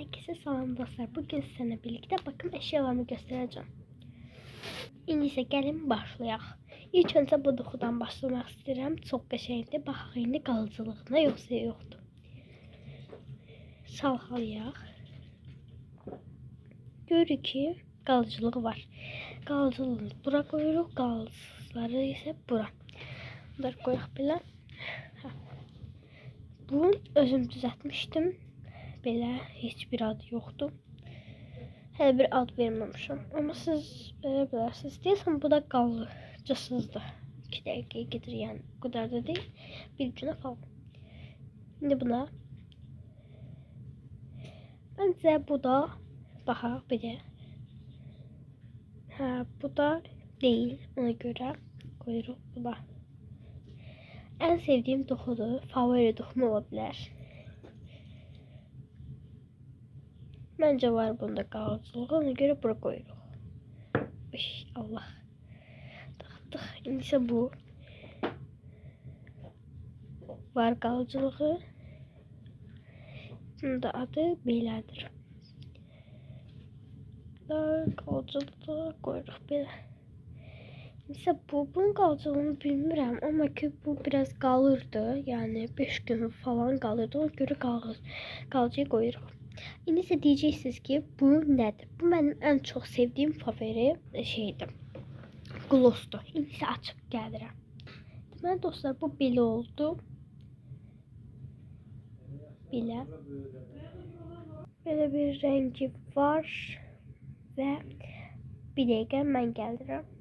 Herkese salam dostlar. Bugün sizinle birlikte bakım eşyalarını göstereceğim. İndi isə gəlin başlayaq. İlk öncə bu dokudan başlamaq istəyirəm. Çox qəşəngdir. Baxaq indi qalıcılığına yoxsa yoxdur. Salxalayaq. Görürük ki qalıcılığı var. Qalıcılığını bura qoyuruq. Qalıcıları isə bura. Bunları qoyaq belə. Bunu özüm düzəltmişdim. Belə heç bir adı yoxdur. Hələ bir ad verməmişəm. Amma siz belə bilərsiniz. Deyəsən bu da qalıcısızdır. 2 dəqiqəyə gedir, yəni o qədər də deyil. Bir günə falan. İndi buna məncə bu da baxaq bir də. Bu da deyil. Ona görə qoyuruq buna. Ən sevdiyim toxudur. Favori toxum ola bilər. Məncə var bunda qalıcılığı. Ona görə bura qoyuruq. Allah. Taxdıq. İndi isə bu. Var qalıcılığı. Bunun da adı belədir. Qalıcılığı qoyuruq belə. İndi bunun qalıcılığını bilmirəm. Amma ki bu biraz qalırdı. Yəni 5 gün falan qalırdı. Ona görə qalıcıyı qoyuruq. İndi isə deyəcəksiniz ki, bu nədir? Bu mənim ən çox sevdiyim favori şeydir. Glossdur. İndi isə açıb gəlirəm. Deməli dostlar, bu belə oldu. Belə. Belə bir rəngi var. Və bir dəqiqə mən gəlirəm.